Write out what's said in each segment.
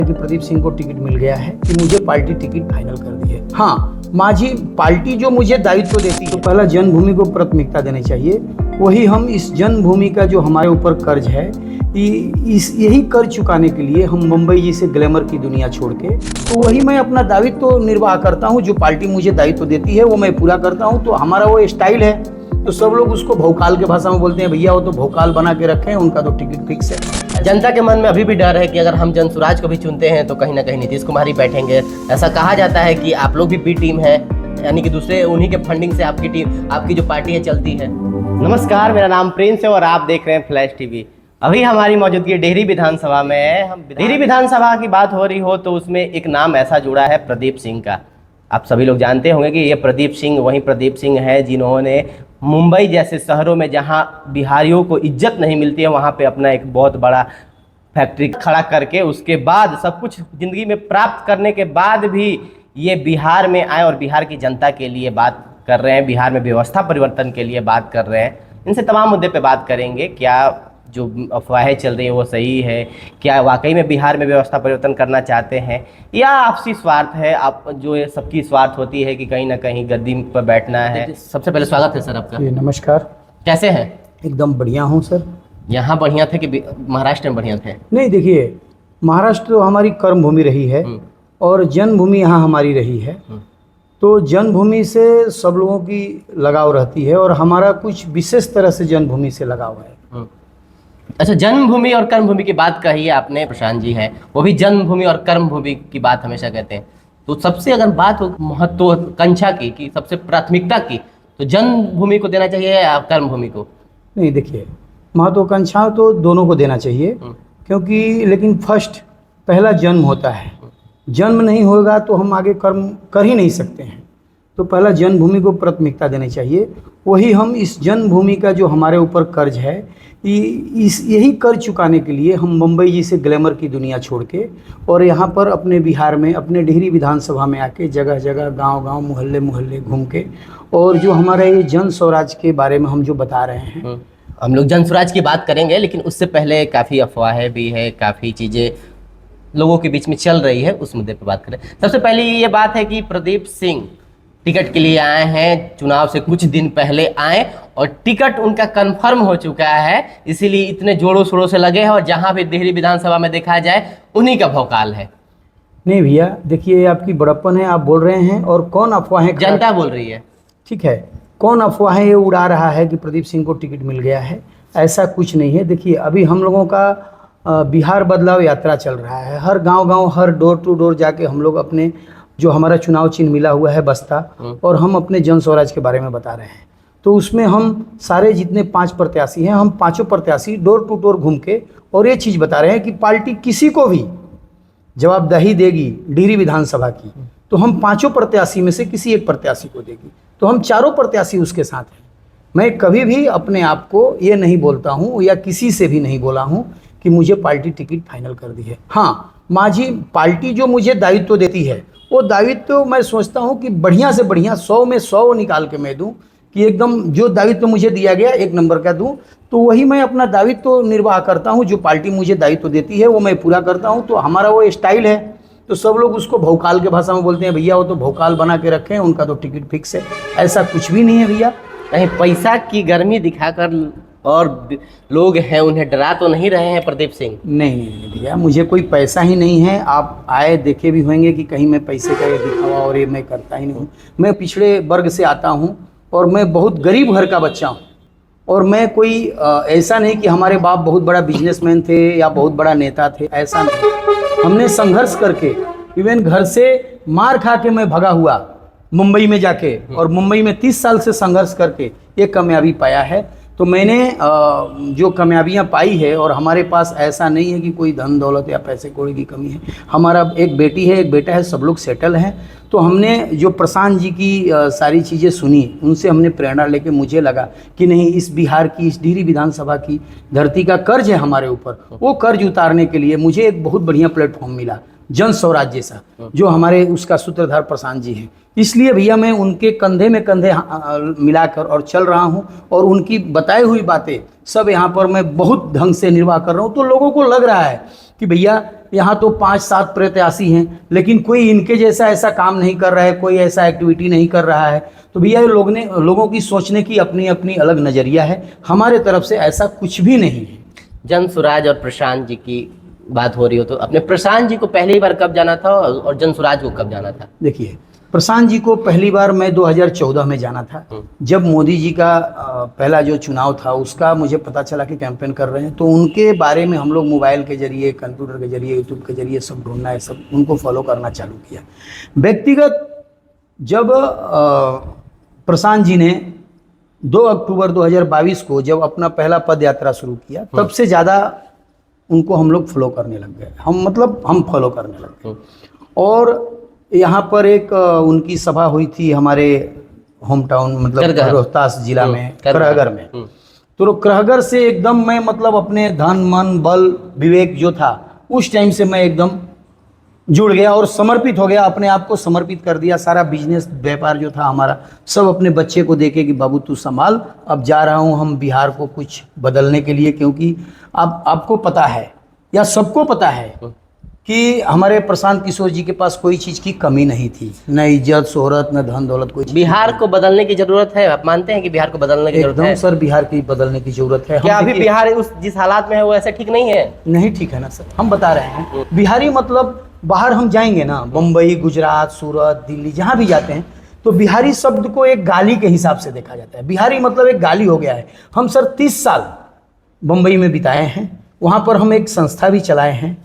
कि प्रदीप सिंह को टिकट मिल गया है कि मुझे पार्टी टिकट फाइनल कर दी है। हाँ, माझी पार्टी जो मुझे दायित्व देती है तो पहला जन्मभूमि को प्राथमिकता देनी चाहिए। वही हम इस जन्मभूमि का जो हमारे ऊपर कर्ज है यही कर्ज चुकाने के लिए हम मुंबई जैसे ग्लैमर की दुनिया छोड़ के तो वही मैं अपना दायित्व निर्वाह करता हूँ। जो पार्टी मुझे दायित्व देती है वो मैं पूरा करता हूँ। तो हमारा वो स्टाइल है, तो सब लोग उसको भौकाल के भाषा में बोलते हैं, भैया वो तो भौकाल बना के रखे हैं, उनका तो टिकट फिक्स है। जनता के मन में अभी भी डर है कि अगर हम जनसुराज को भी चुनते हैं तो कहीं ना कहीं नीतीश कुमार ही बैठेंगे। ऐसा कहा जाता है कि आप लोग भी बी टीम है, यानी कि दूसरे उन्हीं के फंडिंग से आपकी टीम, आपकी जो पार्टी है चलती है। नमस्कार, मेरा नाम प्रिंस है और आप देख रहे हैं फ्लैश टीवी। अभी हमारी मौजूदगी डेहरी विधानसभा में है। हम डेहरी विधानसभा की बात हो रही हो तो उसमें एक नाम ऐसा जुड़ा है प्रदीप सिंह का। आप सभी लोग जानते होंगे कि ये प्रदीप सिंह वही प्रदीप सिंह है जिन्होंने मुंबई जैसे शहरों में जहां बिहारियों को इज्जत नहीं मिलती है वहां पे अपना एक बहुत बड़ा फैक्ट्री खड़ा करके उसके बाद सब कुछ ज़िंदगी में प्राप्त करने के बाद भी ये बिहार में आए और बिहार की जनता के लिए बात कर रहे हैं, बिहार में व्यवस्था परिवर्तन के लिए बात कर रहे हैं। इनसे तमाम मुद्दे पे बात करेंगे। क्या जो अफवाहें चल रही हैं वो सही है? क्या वाकई में बिहार में व्यवस्था परिवर्तन करना चाहते हैं या आपसी स्वार्थ है? आप जो ये सबकी स्वार्थ होती है कि कहीं ना कहीं गद्दी पर बैठना है। सबसे पहले स्वागत है सर आपका। नमस्कार। कैसे हैं? एकदम बढ़िया हूँ सर। यहाँ बढ़िया थे कि महाराष्ट्र में बढ़िया थे? नहीं, देखिए, महाराष्ट्र तो हमारी कर्म भूमि रही है और जन्मभूमि यहाँ हमारी रही है। तो जन्मभूमि से सब लोगों की लगाव रहती है और हमारा कुछ विशेष तरह से जन्मभूमि से लगाव है। अच्छा, जन्मभूमि और कर्मभूमि की बात कही आपने, प्रशांत जी हैं वो भी जन्मभूमि और कर्मभूमि की बात हमेशा कहते हैं। तो सबसे अगर बात हो महत्वाकांक्षा की कि सबसे प्राथमिकता की, तो जन्मभूमि को देना चाहिए या कर्मभूमि को? नहीं, देखिए, महत्वाकांक्षा तो दोनों को देना चाहिए क्योंकि लेकिन फर्स्ट पहला जन्म होता है। जन्म नहीं होगा तो हम आगे कर्म कर ही नहीं सकते हैं। तो पहला जन्मभूमि को प्राथमिकता देनी चाहिए। वही हम इस जन्मभूमि का जो हमारे ऊपर कर्ज है यही कर्ज चुकाने के लिए हम मुंबई जैसे ग्लैमर की दुनिया छोड़ के और यहाँ पर अपने बिहार में अपने डेहरी विधानसभा में आके जगह जगह गांव-गांव मोहल्ले मोहल्ले घूम के और जो हमारा ये जन स्वराज के बारे में हम जो बता रहे हैं। हम लोग जन स्वराज की बात करेंगे, लेकिन उससे पहले काफ़ी अफवाहें भी है, काफ़ी चीज़ें लोगों के बीच में चल रही है, उस मुद्दे पर बात करें। सबसे पहले ये बात है कि प्रदीप सिंह टिकट के लिए आए हैं, चुनाव से कुछ दिन पहले आए और टिकट उनका कंफर्म हो चुका है, इसीलिए इतने जोरों शोरों से लगे हैं और जहां भी डेहरी विधानसभा में देखा जाए उन्हीं का भौकाल है। नहीं भैया, देखिए, आपकी बड़प्पन है, आप बोल रहे हैं और कौन अफवाहें? जनता बोल रही है। ठीक है, कौन अफवाहें ये उड़ा रहा है कि प्रदीप सिंह को टिकट मिल गया है? ऐसा कुछ नहीं है। देखिए, अभी हम लोगों का बिहार बदलाव यात्रा चल रहा है। हर गांव-गांव, हर डोर टू डोर जाके हम लोग अपने जो हमारा चुनाव चिन्ह मिला हुआ है बस्ता, और हम अपने जन स्वराज के बारे में बता रहे हैं। तो उसमें हम सारे जितने 5 प्रत्याशी हैं, हम पांचों प्रत्याशी डोर टू डोर घूम के और ये चीज़ बता रहे हैं कि पार्टी किसी को भी जवाबदेही देगी डेहरी विधानसभा की तो हम 5 प्रत्याशी में से किसी एक प्रत्याशी को देगी। तो हम 4 प्रत्याशी उसके साथ हैं। मैं कभी भी अपने आप को ये नहीं बोलता हूँ या किसी से भी नहीं बोला हूँ कि मुझे पार्टी टिकट फाइनल कर दी है। हाँ, माझी पार्टी जो मुझे दायित्व देती है वो दायित्व मैं सोचता हूँ कि बढ़िया से बढ़िया 100 में 100 निकाल के मैं दूँ कि एकदम जो दायित्व मुझे दिया गया 1 नंबर का दूँ। तो वही मैं अपना दायित्व निर्वाह करता हूँ। जो पार्टी मुझे दायित्व देती है वो मैं पूरा करता हूँ। तो हमारा वो स्टाइल है, तो सब लोग उसको भौकाल के भाषा में बोलते हैं, भैया वो तो भौकाल बना के रखे हैं, उनका तो टिकट फिक्स है। ऐसा कुछ भी नहीं है भैया। कहीं पैसा की गर्मी दिखाकर और लोग हैं उन्हें डरा तो नहीं रहे हैं प्रदीप सिंह? नहीं भैया, मुझे कोई पैसा ही नहीं है। आप आए देखे भी होंगे कि कहीं मैं पैसे का ये दिखावा और ये मैं करता ही नहीं हूँ। मैं पिछड़े वर्ग से आता हूँ और मैं बहुत गरीब घर का बच्चा हूँ। और मैं कोई ऐसा नहीं कि हमारे बाप बहुत बड़ा बिजनेसमैन थे या बहुत बड़ा नेता थे, ऐसा नहीं। हमने संघर्ष करके इवन घर से मार खा के मैं भगा हुआ मुंबई में जाके, और मुंबई में 30 साल से संघर्ष करके ये कामयाबी पाया है। तो मैंने जो कामयाबियाँ पाई है, और हमारे पास ऐसा नहीं है कि कोई धन दौलत या पैसे कौड़ी की कमी है। हमारा एक बेटी है, एक बेटा है, सब लोग सेटल हैं। तो हमने जो प्रशांत जी की सारी चीज़ें सुनी, उनसे हमने प्रेरणा लेके मुझे लगा कि नहीं, इस बिहार की, इस डेहरी विधानसभा की धरती का कर्ज है हमारे ऊपर। वो कर्ज उतारने के लिए मुझे एक बहुत बढ़िया प्लेटफॉर्म मिला, जन स्वराज जैसा, जो हमारे उसका सूत्रधार प्रशांत जी हैं। इसलिए भैया मैं उनके कंधे में कंधे मिलाकर और चल रहा हूं, और उनकी बताई हुई बातें सब यहाँ पर मैं बहुत ढंग से निर्वाह कर रहा हूं। तो लोगों को लग रहा है कि भैया यहाँ तो 5-7 प्रत्याशी हैं, लेकिन कोई इनके जैसा ऐसा काम नहीं कर रहा है, कोई ऐसा एक्टिविटी नहीं कर रहा है। तो भैया ये लोगों की सोचने की अपनी अपनी अलग नज़रिया है। हमारे तरफ से ऐसा कुछ भी नहीं है। जन स्वराज और प्रशांत जी की बात हो रही हो तो अपने प्रशांत जी को पहली बार कब जाना था और जन स्वराज को कब जाना था? देखिए, प्रशांत जी को पहली बार मैं 2014 में जाना था, जब मोदी जी का पहला जो चुनाव था उसका मुझे पता चला कि कैंपेन कर रहे हैं। तो उनके बारे में हम लोग मोबाइल के जरिए, कंप्यूटर के जरिए, यूट्यूब के जरिए सब ढूंढना है, सब उनको फॉलो करना चालू किया। व्यक्तिगत जब प्रशांत जी ने 2 अक्टूबर 2022 को जब अपना पहला पद यात्रा शुरू किया, तब से ज़्यादा उनको हम लोग फॉलो करने लग गए। हम फॉलो करने लग गए। और यहाँ पर एक उनकी सभा हुई थी हमारे होम टाउन, मतलब रोहतास जिला में, करहगर में। तो करहगर से एकदम मैं मतलब अपने धन, मन, बल, विवेक जो था उस टाइम से मैं एकदम जुड़ गया और समर्पित हो गया, अपने आप को समर्पित कर दिया। सारा बिजनेस व्यापार जो था हमारा सब अपने बच्चे को देके कि बाबू तू संभाल, अब जा रहा हूँ हम बिहार को कुछ बदलने के लिए। क्योंकि आपको पता है या सबको पता है कि हमारे प्रशांत किशोर जी के पास कोई चीज़ की कमी नहीं थी, न इज्जत शोहरत, न धन दौलत, कोई। बिहार को बदलने की जरूरत है? आप मानते हैं कि बिहार को बदलने की जरूरत है? एकदम सर, बिहार की बदलने की जरूरत है। क्या अभी बिहार उस जिस हालात में है वो ऐसे ठीक नहीं है? नहीं ठीक है ना सर, हम बता रहे हैं। बिहारी मतलब बाहर हम जाएंगे ना, बम्बई, गुजरात, सूरत, दिल्ली, जहाँ भी जाते हैं तो बिहारी शब्द को एक गाली के हिसाब से देखा जाता है। बिहारी मतलब एक गाली हो गया है। हम सर 30 साल बम्बई में बिताए हैं, वहाँ पर हम एक संस्था भी चलाए हैं।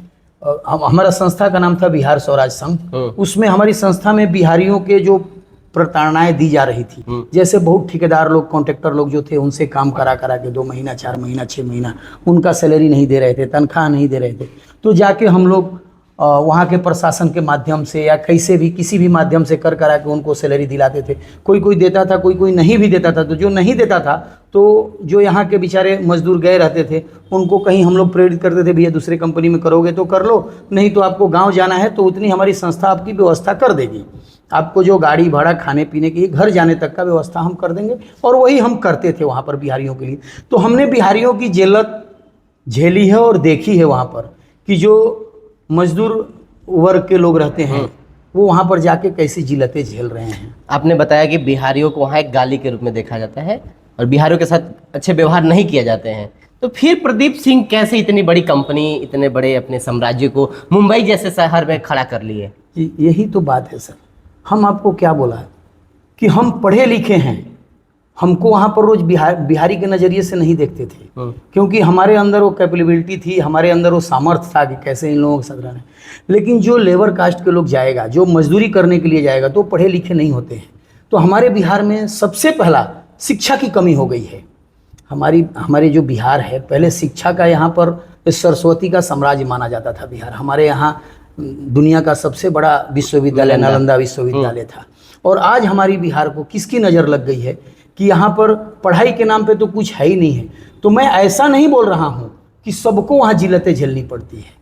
हमारा संस्था का नाम था बिहार स्वराज संघ। उसमें हमारी संस्था में बिहारियों के जो प्रताड़नाएं दी जा रही थी, जैसे बहुत ठेकेदार लोग, कॉन्ट्रैक्टर लोग जो थे, उनसे काम करा के 2 महीना, 4 महीना, 6 महीना उनका सैलरी नहीं दे रहे थे, तनख्वाह नहीं दे रहे थे। तो जाके हम लोग वहाँ के प्रशासन के माध्यम से या कैसे भी किसी भी माध्यम से करा के उनको सैलरी दिलाते थे। कोई देता था, कोई नहीं भी देता था। तो जो नहीं देता था तो जो यहाँ के बेचारे मजदूर गए रहते थे उनको कहीं हम लोग प्रेरित करते थे, भैया दूसरे कंपनी में करोगे तो कर लो, नहीं तो आपको गांव जाना है तो उतनी हमारी संस्था आपकी व्यवस्था कर देगी, आपको जो गाड़ी भाड़ा, खाने पीने की, घर जाने तक का व्यवस्था हम कर देंगे। और वही हम करते थे वहाँ पर बिहारियों के लिए। तो हमने बिहारियों की जेलत झेली है और देखी है वहाँ पर कि जो मजदूर वर्ग के लोग रहते हैं वो वहाँ पर जाके कैसी जिल्लतें झेल रहे हैं। आपने बताया कि बिहारियों को वहाँ एक गाली के रूप में देखा जाता है और बिहारियों के साथ अच्छे व्यवहार नहीं किए जाते हैं। तो फिर प्रदीप सिंह कैसे इतनी बड़ी कंपनी, इतने बड़े अपने साम्राज्य को मुंबई जैसे शहर में खड़ा कर लिए? यही तो बात है सर। हम आपको क्या बोला है कि हम पढ़े लिखे हैं, हमको वहाँ पर रोज बिहारी के नज़रिए से नहीं देखते थे, क्योंकि हमारे अंदर वो कैपेबिलिटी थी, हमारे अंदर वो सामर्थ्य था कि कैसे इन लोगों के साथ रहना है। लेकिन जो लेबर कास्ट के लोग जाएगा, जो मजदूरी करने के लिए जाएगा, तो पढ़े लिखे नहीं होते हैं। तो हमारे बिहार में सबसे पहला शिक्षा की कमी हो गई है। हमारे जो बिहार है, पहले शिक्षा का यहाँ पर सरस्वती का साम्राज्य माना जाता था बिहार। हमारे यहाँ दुनिया का सबसे बड़ा विश्वविद्यालय नालंदा विश्वविद्यालय था। और आज हमारी बिहार को किसकी नज़र लग गई है कि यहाँ पर पढ़ाई के नाम पे तो कुछ है ही नहीं है। तो मैं ऐसा नहीं बोल रहा हूँ कि सबको वहाँ जिल्लतें झेलनी पड़ती है,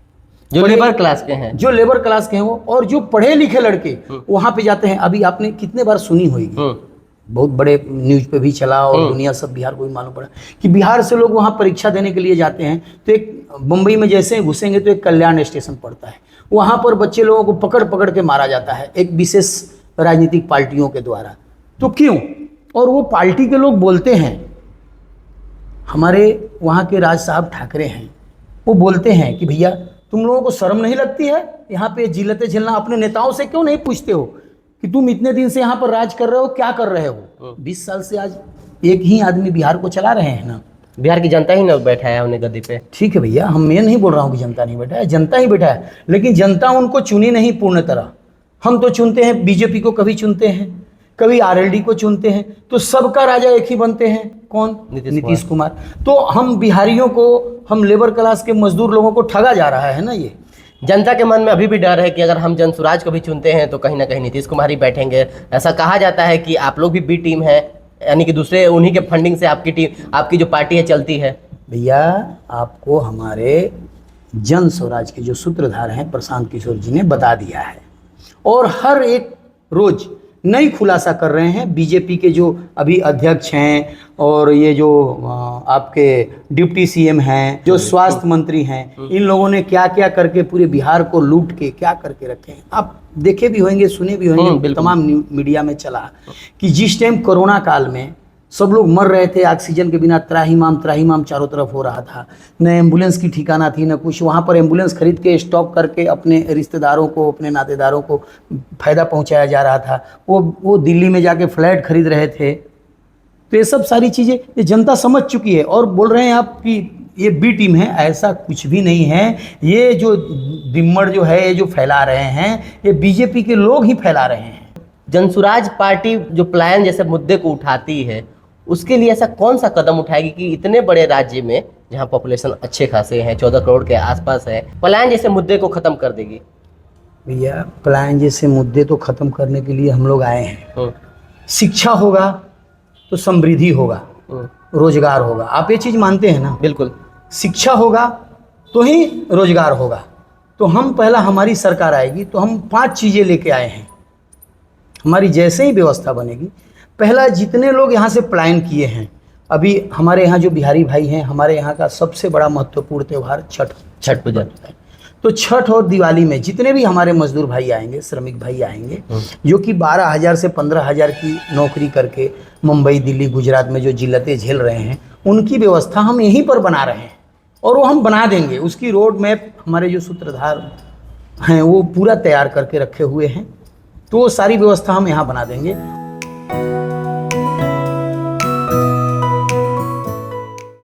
जो लेबर क्लास के हैं, जो लेबर क्लास के हैं वो, और जो पढ़े लिखे लड़के वहाँ पे जाते हैं। अभी आपने कितने बार सुनी होगी, बहुत बड़े न्यूज पे भी चला और दुनिया सब बिहार को भी मालूम पड़ा कि बिहार से लोग वहाँ परीक्षा देने के लिए जाते हैं। तो एक मुंबई में जैसे घुसेंगे तो एक कल्याण स्टेशन पड़ता है, वहाँ पर बच्चे लोगों को पकड़ के मारा जाता है एक विशेष राजनीतिक पार्टियों के द्वारा। तो क्यों? और वो पार्टी के लोग बोलते हैं, हमारे वहाँ के राज साहब ठाकरे हैं, वो बोलते हैं कि भैया तुम लोगों को शर्म नहीं लगती है यहाँ पे जिल्लतें झेलना? अपने नेताओं से क्यों नहीं पूछते हो कि तुम इतने दिन से यहाँ पर राज कर रहे हो, क्या कर रहे हो? 20 साल से आज एक ही आदमी बिहार को चला रहे हैं ना। बिहार की जनता ही ना बैठा है उन्हें गद्दी पे। ठीक है भैया, मैं नहीं बोल रहा हूँ कि जनता नहीं बैठा है, जनता ही बैठा है, लेकिन जनता उनको चुनी नहीं पूर्ण तरह। हम तो चुनते हैं बीजेपी को, कभी चुनते हैं, कभी आरएलडी को चुनते हैं, तो सबका राजा एक ही बनते हैं, कौन? नीतीश कुमार। तो हम बिहारियों को, हम लेबर क्लास के मजदूर लोगों को ठगा जा रहा है ना। ये जनता के मन में अभी भी डर है कि अगर हम जनसुराज को भी चुनते हैं तो कहीं ना कहीं नीतीश कुमार ही बैठेंगे। ऐसा कहा जाता है कि आप लोग भी बी टीम है, यानी कि दूसरे उन्हीं के फंडिंग से आपकी टीम, आपकी जो पार्टी है चलती है। भैया आपको हमारे जन स्वराज के जो सूत्रधार हैं प्रशांत किशोर जी ने बता दिया है, और हर एक रोज नई खुलासा कर रहे हैं। बीजेपी के जो अभी अध्यक्ष हैं और ये जो आपके डिप्टी सीएम हैं, जो स्वास्थ्य मंत्री हैं, इन लोगों ने क्या क्या करके पूरे बिहार को लूट के क्या करके रखे हैं। आप देखे भी होंगे, सुने भी होंगे, तमाम मीडिया में चला कि जिस टाइम कोरोना काल में सब लोग मर रहे थे ऑक्सीजन के बिना, त्राहिमाम चारों तरफ हो रहा था, न एम्बुलेंस की ठिकाना थी न कुछ। वहाँ पर एम्बुलेंस खरीद के स्टॉक करके अपने रिश्तेदारों को, अपने नातेदारों को फ़ायदा पहुँचाया जा रहा था। वो दिल्ली में जाके फ्लैट खरीद रहे थे। तो ये सब सारी चीज़ें ये जनता समझ चुकी है। और बोल रहे हैं आप कि ये बी टीम है, ऐसा कुछ भी नहीं है। ये जो दिम्मड़ जो है, ये जो फैला रहे हैं, ये बीजेपी के लोग ही फैला रहे हैं। जनसुराज पार्टी जो पलायन जैसे मुद्दे को उठाती है, उसके लिए ऐसा कौन सा कदम उठाएगी कि इतने बड़े राज्य में जहां पॉपुलेशन अच्छे खासे हैं, 14 करोड़ के आसपास है, पलायन जैसे मुद्दे को खत्म कर देगी? भैया, पलायन जैसे मुद्दे तो खत्म करने के लिए हम लोग आए हैं। शिक्षा होगा तो समृद्धि होगा, रोजगार होगा। आप ये चीज़ मानते हैं ना? बिल्कुल। शिक्षा होगा तो ही रोजगार होगा। तो हम पहला, हमारी सरकार आएगी तो हम 5 चीज़ें लेके आए हैं। हमारी जैसे ही व्यवस्था बनेगी, पहला, जितने लोग यहाँ से पलायन किए हैं, अभी हमारे यहाँ जो बिहारी भाई हैं, हमारे यहाँ का सबसे बड़ा महत्वपूर्ण त्यौहार छठ पूजा है। तो छठ और दिवाली में जितने भी हमारे मजदूर भाई आएंगे, श्रमिक भाई आएंगे, जो कि 12,000 से 15,000 की नौकरी करके मुंबई, दिल्ली, गुजरात में जो जिल्लतें झेल रहे हैं, उनकी व्यवस्था हम यहीं पर बना रहे हैं और वो हम बना देंगे। उसकी रोड मैप हमारे जो सूत्रधार हैं वो पूरा तैयार करके रखे हुए हैं। तो वो सारी व्यवस्था हम यहाँ बना देंगे।